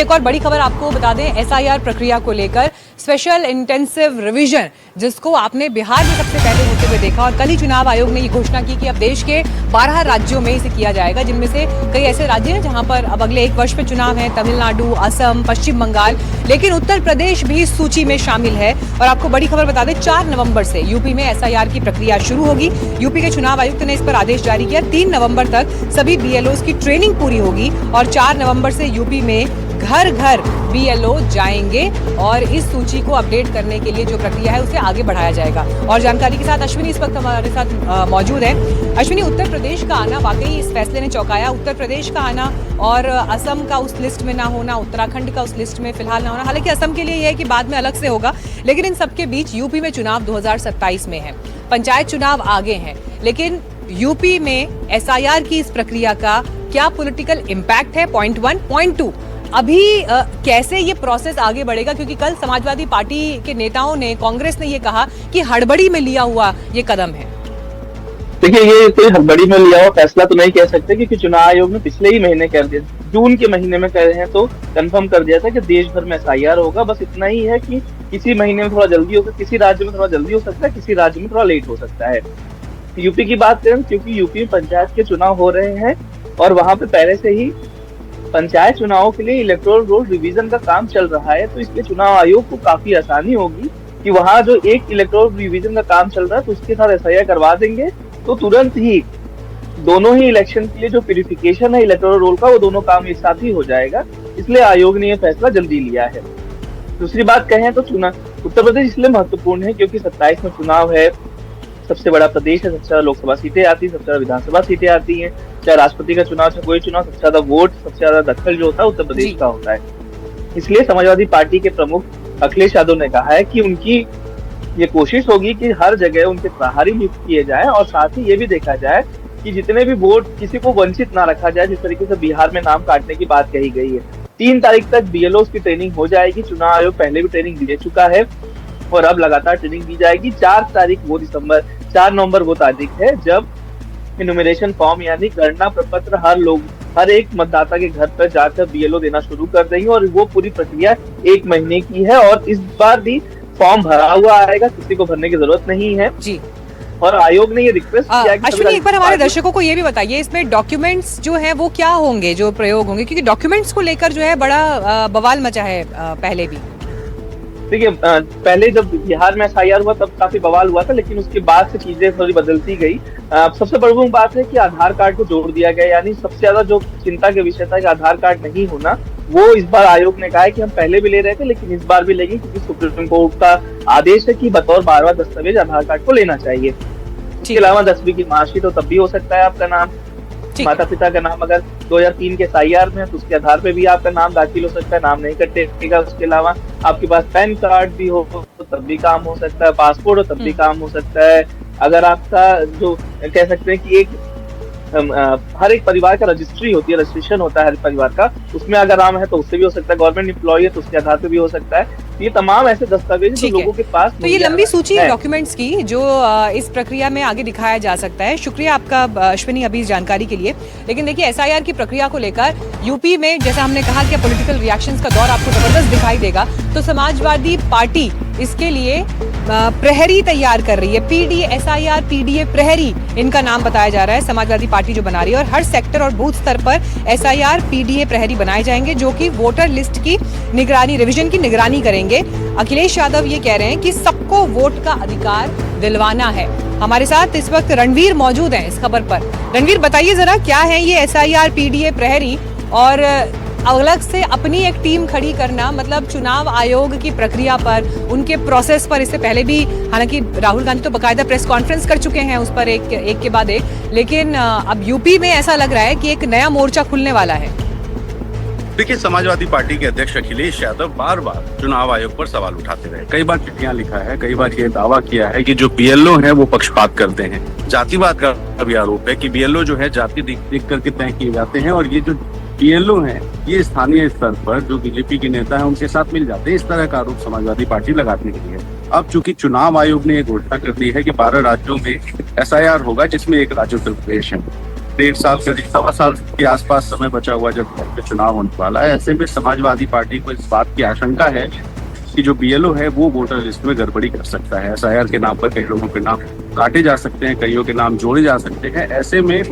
एक और बड़ी खबर आपको बता दें, एसआईआर प्रक्रिया को लेकर स्पेशल इंटेंसिव रिवीजन जिसको आपने बिहार में सबसे पहले होते हुए देखा, और कल ही चुनाव आयोग ने ये घोषणा की कि अब देश के 12 राज्यों में इसे किया जाएगा, जिनमें से कई ऐसे राज्य हैं जहां पर अब अगले 1 वर्ष में चुनाव है, तमिलनाडु, असम, पश्चिम बंगाल, लेकिन उत्तर प्रदेश भी इस सूची में शामिल है। और आपको बड़ी खबर बता दें, 4 नवंबर से यूपी में एसआईआर की प्रक्रिया शुरू होगी। यूपी के चुनाव आयुक्त ने इस पर आदेश जारी किया। 3 नवंबर तक सभी बीएलओज की ट्रेनिंग पूरी होगी और 4 नवंबर से यूपी में घर घर बीएलओ जाएंगे और इस सूची को अपडेट करने के लिए जो प्रक्रिया है उसे आगे बढ़ाया जाएगा। और जानकारी के साथ अश्विनी इस वक्त हमारे साथ मौजूद है। अश्विनी, उत्तर प्रदेश का आना वाकई इस फैसले ने चौंकाया। उत्तर प्रदेश का आना और असम का उस लिस्ट में ना होना, उत्तराखंड का उस लिस्ट में फिलहाल ना होना, हालांकि असम के लिए यह है कि बाद में अलग से होगा, लेकिन इन सबके बीच यूपी में चुनाव 2027 में है, पंचायत चुनाव आगे हैं, लेकिन यूपी में एसआईआर की इस प्रक्रिया का क्या पॉलिटिकल इम्पैक्ट है? पॉइंट 1। पॉइंट 2, अभी कैसे ये प्रोसेस आगे बढ़ेगा, क्योंकि कल समाजवादी पार्टी के नेताओं ने, कांग्रेस ने ये कहा कि हड़बड़ी में लिया हुआ ये कदम है। देखिए, ये कोई हड़बड़ी में लिया हुआ फैसला तो नहीं कह सकते, क्योंकि चुनाव आयोग ने पिछले ही महीने कर दिया, जून के महीने में कह रहे हैं तो कंफर्म कर दिया था कि देश भर में एसआईआर होगा। बस इतना ही है कि किसी महीने में थोड़ा जल्दी हो सकता है, किसी राज्य में थोड़ा जल्दी हो सकता है, किसी राज्य में थोड़ा लेट हो सकता है। यूपी की बात करें, क्योंकि यूपी में पंचायत के चुनाव हो रहे हैं और वहां पे पहले से ही पंचायत चुनावों के लिए इलेक्टोरल रोल रिवीजन का काम चल रहा है, तो इसलिए चुनाव आयोग को काफी आसानी होगी कि वहां जो एक इलेक्टोरल रिवीजन का काम चल रहा है तो उसके साथ एसआईआर करवा देंगे, तो तुरंत ही दोनों ही इलेक्शन के लिए जो प्यूरिफिकेशन है इलेक्टोरल रोल का, वो दोनों काम एक साथ ही हो जाएगा। इसलिए आयोग ने यह फैसला जल्दी लिया है। दूसरी बात कहें तो उत्तर प्रदेश इसलिए महत्वपूर्ण है क्योंकि 27 में चुनाव है, सबसे बड़ा प्रदेश है, सबसे ज्यादा लोकसभा सीटें आती है, सबसे ज्यादा विधानसभा सीटें आती हैं, चाहे राष्ट्रपति का चुनाव चाहे कोई चुनाव, सबसे ज्यादा वोट, सबसे ज्यादा दखल जो होता है उत्तर प्रदेश का होता है। इसलिए समाजवादी पार्टी के प्रमुख अखिलेश यादव ने कहा है कि उनकी ये कोशिश होगी कि हर जगह उनके प्रभारी नियुक्त किए जाए और साथ ही ये भी देखा जाए कि जितने भी वोट किसी को वंचित ना रखा जाए, जिस तरीके से बिहार में नाम काटने की बात कही गई है। 3 तारीख तक बीएलओ की ट्रेनिंग हो जाएगी। चुनाव आयोग पहले भी ट्रेनिंग दे चुका है और अब लगातार ट्रेनिंग दी जाएगी। 4 नवंबर वो तारीख है जब इनुमरेशन फॉर्म यानी गणना प्रपत्र हर एक मतदाता के घर पर जाकर बीएलओ देना शुरू कर देंगे और वो पूरी प्रक्रिया 1 महीने की है। और इस बार भी फॉर्म भरा हुआ आएगा, किसी को भरने की जरूरत नहीं है जी। और आयोग ने ये रिक्वेस्ट किया कि अश्विनी, एक बार हमारे दर्शकों को ये भी बताइए, इसमें डॉक्यूमेंट्स जो है वो क्या होंगे जो प्रयोग होंगे, क्योंकि डॉक्यूमेंट्स को लेकर जो है बड़ा बवाल मचा है पहले भी। देखिए, पहले जब बिहार में एसआईआर हुआ तब काफी बवाल हुआ था, लेकिन उसके बाद से चीजें थोड़ी बदलती गई। सबसे बड़ी बात है कि आधार कार्ड को जोड़ दिया गया, यानी सबसे ज्यादा जो चिंता के विषय था कि आधार कार्ड नहीं होना, वो इस बार आयोग ने कहा है कि हम पहले भी ले रहे थे लेकिन इस बार भी लेंगे, क्योंकि सुप्रीम कोर्ट का आदेश है कि बतौर 12वां दस्तावेज आधार कार्ड को लेना चाहिए। इसके अलावा 10वीं की मार्कशीट हो तब भी हो सकता है आपका नाम, माता पिता का नाम अगर 2003 के एसआईआर में है तो उसके आधार पे भी आपका नाम दाखिल हो सकता है, नाम नहीं कटेगा। उसके अलावा आपके पास पैन कार्ड भी हो तो तब भी काम हो सकता है, पासपोर्ट हो तब भी काम हो सकता है। अगर आपका जो कह सकते हैं कि हर एक परिवार का रजिस्ट्री होती है, रजिस्ट्रेशन होता है हर परिवार का, उसमें अगर नाम है तो उससे भी हो सकता है, गवर्नमेंट एम्प्लॉय है तो उसके आधार पे भी हो सकता है। ये तमाम ऐसे दस्तावेज जो लोगों के पास, तो ये लंबी सूची है डॉक्यूमेंट्स की जो इस प्रक्रिया में आगे दिखाया जा सकता है। शुक्रिया आपका अश्विनी अभी इस जानकारी के लिए। लेकिन देखिए, एसआईआर की प्रक्रिया को लेकर यूपी में जैसा हमने कहा कि पॉलिटिकल रिएक्शंस का दौर आपको जबरदस्त दिखाई देगा, तो समाजवादी पार्टी इसके लिए प्रहरी तैयार कर रही है। एसआईआर पीडीए प्रहरी इनका नाम बताया जा रहा है, समाजवादी पार्टी जो बना रही है, और हर सेक्टर और बूथ स्तर पर एसआईआर पीडीए प्रहरी बनाए जाएंगे जो कि वोटर लिस्ट की निगरानी, रिवीजन की निगरानी करेंगे। अखिलेश यादव ये कह रहे हैं कि सबको वोट का अधिकार दिलवाना है। हमारे साथ इस वक्त रणवीर मौजूद हैं इस खबर पर। रणवीर, बताइए जरा क्या है ये एसआईआर पीडीए प्रहरी, और अलग से अपनी एक टीम खड़ी करना, मतलब चुनाव आयोग की प्रक्रिया पर, उनके प्रोसेस पर। इससे पहले भी हालांकि राहुल गांधी तो बकायदा प्रेस कॉन्फ्रेंस कर चुके हैं उस पर एक के बाद एक, लेकिन अब यूपी में ऐसा लग रहा है कि एक नया मोर्चा खुलने वाला है। देखिए, समाजवादी पार्टी के अध्यक्ष अखिलेश यादव बार बार चुनाव आयोग पर सवाल उठाते रहे, कई बार चिट्ठियां लिखा है, कई बार ये दावा किया है कि जो बीएलओ है वो पक्षपात करते हैं। जातिवाद का भी आरोप है कि बीएलओ जो है जाति देख करके तय किए जाते हैं और ये जो बीएलओ हैं ये स्थानीय स्तर पर जो बीजेपी के नेता हैं उनके साथ मिल जाते हैं। इस तरह का आरोप समाजवादी पार्टी लगाने के लिए अब चूंकि चुनाव आयोग ने घोषणा कर दी है कि 12 राज्यों में एसआईआर होगा, जिसमें एक राज्य उत्तर प्रदेश है, 1.5 साल करीब 1.25 साल के आसपास समय बचा हुआ जब चुनाव होने वाला है। ऐसे में समाजवादी पार्टी को इस बात की आशंका है कि जो बीएलओ है वो वोटर लिस्ट में गड़बड़ी कर सकता है। एसआईआर के नाम पर कई लोगों के नाम काटे जा सकते हैं, कईयों के नाम जोड़े जा सकते हैं। ऐसे में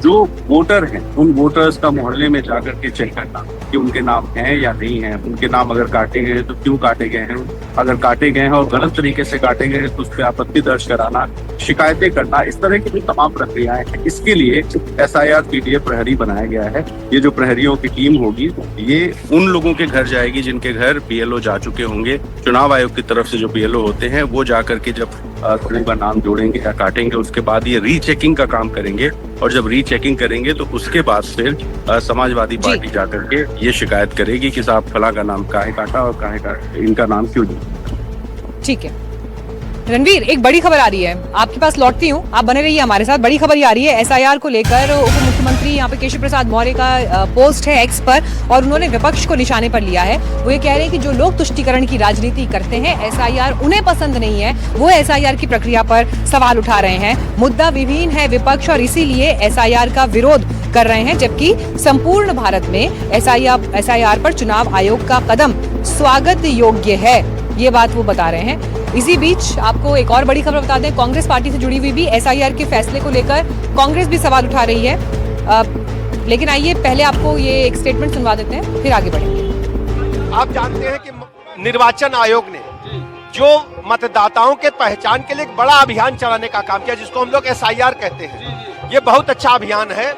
जो वोटर हैं उन वोटर्स का मोहल्ले में जाकर के चेक करना कि उनके नाम हैं या नहीं हैं, उनके नाम अगर काटे गए हैं तो क्यों काटे गए हैं, अगर काटे गए हैं और गलत तरीके से काटे गए हैं तो उस पर आपत्ति दर्ज कराना, शिकायतें करना, इस तरह की जो तमाम प्रक्रियाएं हैं, इसके लिए एसआईआर पीडीएफ प्रहरी बनाया गया है। ये जो प्रहरियों की टीम होगी ये उन लोगों के घर जाएगी जिनके घर बीएलओ जा चुके होंगे। चुनाव आयोग की तरफ से जो बीएलओ होते हैं वो जाकर के जब लोगों का नाम जोड़ेंगे या काटेंगे, उसके बाद ये रीचेकिंग का काम करेंगे और जब रीचेकिंग करेंगे तो उसके बाद फिर समाजवादी पार्टी जाकर के ये शिकायत करेगी कि साहब फला का नाम काहे काटा और काहे का इनका नाम क्यों नहीं। ठीक है रणवीर, एक बड़ी खबर आ रही है, आपके पास लौटती हूँ, आप बने रहिए हमारे साथ। बड़ी खबर ये आ रही है एसआईआर को लेकर। उप मुख्यमंत्री यहाँ पे केशव प्रसाद मौर्य का पोस्ट है एक्स पर और उन्होंने विपक्ष को निशाने पर लिया है। वो ये कह रहे हैं कि जो लोग तुष्टीकरण की राजनीति करते हैं, एसआईआर उन्हें पसंद नहीं है, वो एसआईआर की प्रक्रिया पर सवाल उठा रहे हैं। मुद्दा विहीन है विपक्ष और इसीलिए एसआईआर का विरोध कर रहे हैं, जबकि संपूर्ण भारत में एसआईआर पर चुनाव आयोग का कदम स्वागत योग्य है, ये बात वो बता रहे हैं। इसी बीच आपको एक और बड़ी खबर बता दें, कांग्रेस पार्टी से जुड़ी हुई भी एसआईआर के फैसले को लेकर कांग्रेस भी सवाल उठा रही है। लेकिन आइए पहले आपको ये एक स्टेटमेंट सुनवा देते हैं, फिर आगे बढ़ेंगे। आप जानते हैं कि निर्वाचन आयोग ने जो मतदाताओं के पहचान के लिए एक बड़ा अभियान चलाने का काम किया, जिसको हम लोग एसआईआर कहते हैं, ये बहुत अच्छा अभियान है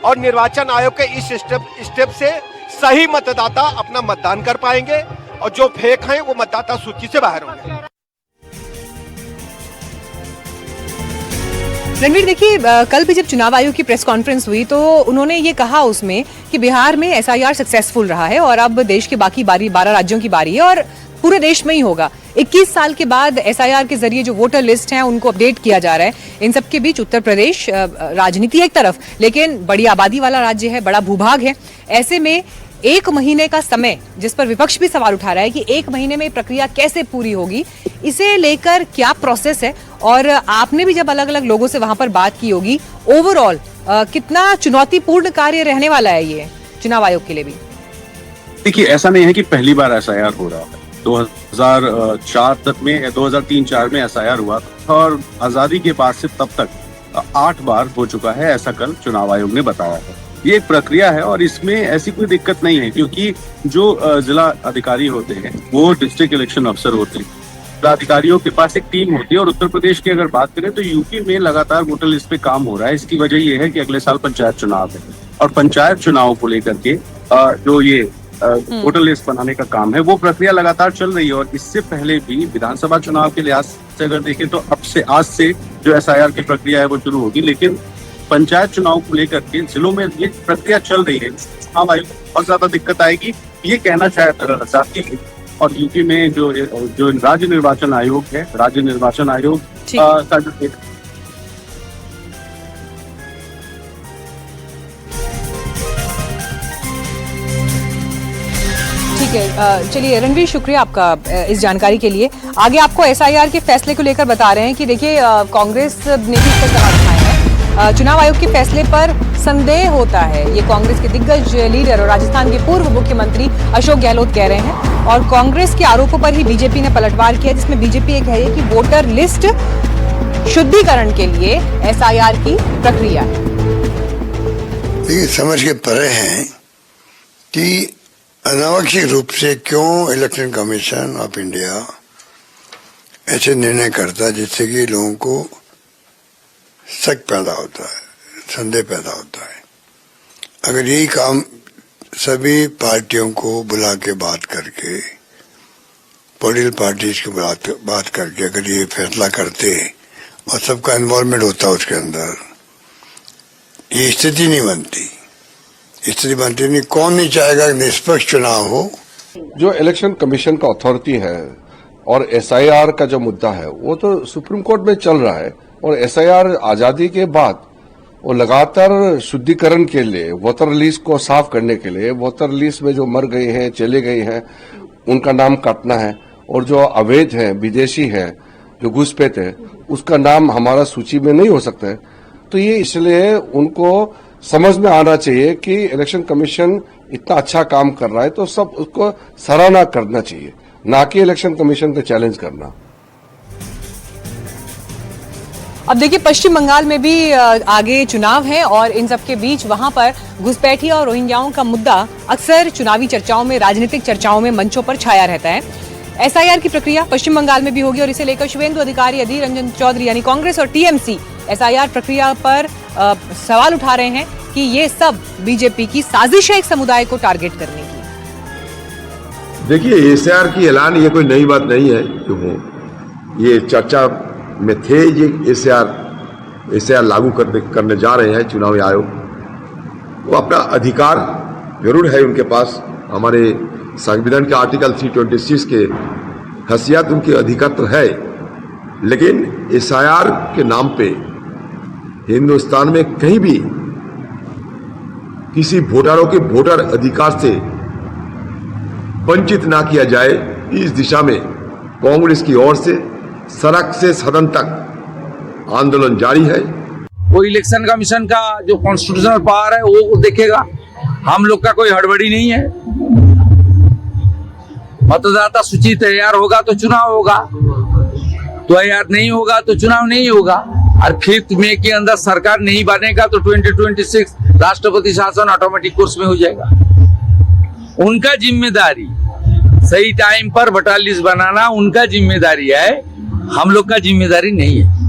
और निर्वाचन आयोग के इस स्टेप से सही मतदाता अपना मतदान कर पाएंगे और जो फेक हैं वो मतदाता सूची से बाहर होंगे। रणवीर, देखिए कल भी जब चुनाव आयोग की प्रेस कॉन्फ्रेंस हुई तो उन्होंने ये कहा उसमें कि बिहार में एसआईआर सक्सेसफुल रहा है और अब देश के बाकी 12 राज्यों की बारी है और पूरे देश में ही होगा। 21 साल के बाद एसआईआर के जरिए जो वोटर लिस्ट है उनको अपडेट किया जा रहा है। इन सब के बीच उत्तर प्रदेश राजनीति एक तरफ, लेकिन बड़ी आबादी वाला राज्य है, बड़ा भूभाग है। ऐसे में 1 महीने का समय, जिस पर विपक्ष भी सवाल उठा रहा है कि 1 महीने में प्रक्रिया कैसे पूरी होगी, इसे लेकर क्या प्रोसेस है और आपने भी जब अलग अलग लोगों से वहां पर बात की होगी, ओवरऑल कितना चुनौतीपूर्ण कार्य रहने वाला है ये चुनाव आयोग के लिए भी? देखिए, ऐसा नहीं है कि पहली बार एसआईआर हो रहा है। 2004 तक में 2003-4 में एसआईआर हुआ था और आजादी के बाद से तब तक 8 बार हो चुका है, ऐसा कल चुनाव आयोग ने बताया है। ये एक प्रक्रिया है और इसमें ऐसी कोई दिक्कत नहीं है, क्योंकि जो जिला अधिकारी होते हैं वो डिस्ट्रिक्ट इलेक्शन अफसर होते हैं। जिला अधिकारियों के पास एक टीम होती है और उत्तर प्रदेश की अगर बात करें तो यूपी में लगातार वोटर लिस्ट पे काम हो रहा है। इसकी वजह ये है कि अगले साल पंचायत चुनाव है और पंचायत चुनाव को लेकर के जो ये वोटर लिस्ट बनाने का काम है वो प्रक्रिया लगातार चल रही है। और इससे पहले भी विधानसभा चुनाव के लिहाज से अगर देखें तो आज से जो एसआईआर की प्रक्रिया है वो शुरू होगी, लेकिन पंचायत चुनाव को लेकर के जिलों में ये प्रक्रिया चल रही है। चुनाव आयोग बहुत ज्यादा दिक्कत आएगी ये कहना शायद चाहती है। और यूपी में जो राज्य निर्वाचन आयोग है, राज्य निर्वाचन आयोग का जो ठीक है, चलिए रणवीर, शुक्रिया आपका इस जानकारी के लिए। आगे आपको एसआईआर के फैसले को लेकर बता रहे हैं कि देखिए कांग्रेस ने भी इस पर सवाल उठाए हैं। चुनाव आयोग के फैसले पर संदेह होता है, ये कांग्रेस के दिग्गज लीडर और राजस्थान के पूर्व मुख्यमंत्री अशोक गहलोत कह रहे हैं। और कांग्रेस के आरोपों पर ही बीजेपी ने पलटवार किया, जिसमें बीजेपी ये कह रही है कि वोटर लिस्ट शुद्धिकरण के लिए एसआईआर की प्रक्रिया है। ये समझ के परे हैं कि अनावश्यक रूप से क्यों इलेक्शन कमीशन ऑफ इंडिया ऐसे निर्णय करता है जिससे कि लोगों को शक पैदा होता है, संदेह पैदा होता है। अगर यही काम सभी पार्टियों को बुला के बात करके, पॉलिटिकल पार्टीज की बात करके अगर ये फैसला करते और सबका इन्वॉल्वमेंट होता उसके अंदर, ये स्थिति नहीं बनती। स्थिति बनती नहीं। कौन नहीं चाहेगा कि निष्पक्ष चुनाव हो? जो इलेक्शन कमीशन का अथॉरिटी है और एसआईआर का जो मुद्दा है वो तो सुप्रीम कोर्ट में चल रहा है और एसआईआर आजादी के बाद वो लगातार शुद्धिकरण के लिए, वोटर लिस्ट को साफ करने के लिए, वोटर लिस्ट में जो मर गए हैं, चले गए हैं, उनका नाम काटना है और जो अवैध है, विदेशी है, जो घुसपैठ है, उसका नाम हमारा सूची में नहीं हो सकता है। तो ये इसलिए उनको समझ में आना चाहिए कि इलेक्शन कमीशन इतना अच्छा काम कर रहा है तो सब उसको सराहना करना चाहिए, ना कि इलेक्शन कमीशन को चैलेंज करना। अब देखिए पश्चिम बंगाल में भी आगे चुनाव है और इन सब के बीच वहां पर घुसपैठी और रोहिंग्याओं का मुद्दा अक्सर चुनावी चर्चाओं में, राजनीतिक चर्चाओं में, मंचों पर छाया रहता है। एसआईआर की प्रक्रिया पश्चिम बंगाल में भी होगी और इसे लेकर शुभेंदु अधिकारी, अधीर रंजन चौधरी यानी कांग्रेस और टीएमसी एसआईआर प्रक्रिया पर सवाल उठा रहे हैं कि ये सब बीजेपी की साजिश है एक समुदाय को टारगेट करने की। देखिए, एसआईआर की ऐलान ये कोई नई बात नहीं है, ये चर्चा में थे। ये एसआईआर लागू करने जा रहे हैं चुनाव आयोग। वो अपना अधिकार जरूर है उनके पास, हमारे संविधान के आर्टिकल 326 के हैसियत उनके अधिकार तो है, लेकिन एसआईआर के नाम पे हिंदुस्तान में कहीं भी किसी वोटरों के वोटर अधिकार से वंचित ना किया जाए, इस दिशा में कांग्रेस की ओर से सड़क से सदन तक आंदोलन जारी है। वो इलेक्शन कमीशन का जो कॉन्स्टिट्यूशनल पावर है वो देखेगा, हम लोग का कोई हड़बड़ी नहीं है। मतदाता सूची तैयार होगा तो चुनाव होगा, तैयार नहीं होगा तो चुनाव नहीं होगा। और 5 मई के अंदर सरकार नहीं बनेगा तो 2026 राष्ट्रपति शासन ऑटोमेटिक कोर्स में हो जाएगा। उनका जिम्मेदारी सही टाइम पर 42 बनाना उनका जिम्मेदारी है, हम लोग का जिम्मेदारी नहीं है।